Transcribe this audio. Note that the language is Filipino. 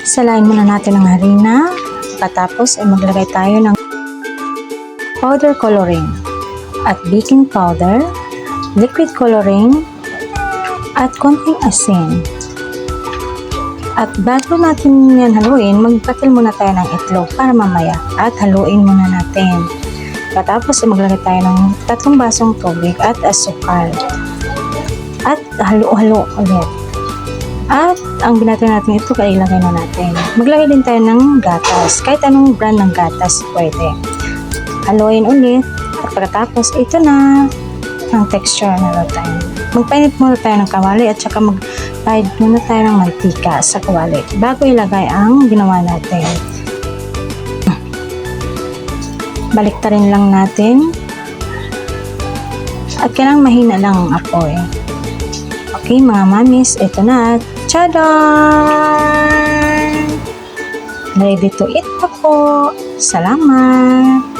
Salain muna natin ang harina. Pagkatapos ay maglagay tayo ng powder coloring at baking powder, liquid coloring, at konting asin. At bago natin yan haluin, magpatil muna tayo ng itlog para mamaya at haluin muna natin. Pagkatapos ay maglagay tayo ng 3 basong tubig at asukal. At halo-halo ulit. At ang binati natin ito ay ilagay na natin. Maglagay din tayo ng gatas. Kahit anong brand ng gatas pwede. Haluin ulit. At pagkatapos ito na ang texture na natin. Magpainit muna tayo ng kawali at saka magpahid muna tayo ng mantika sa kawali bago ilagay ang ginawa natin. Baliktarin lang natin. At kailangang mahina lang ang apoy. Okay mga mamis, ito na. Tadaan! Ready to eat na po. Salamat!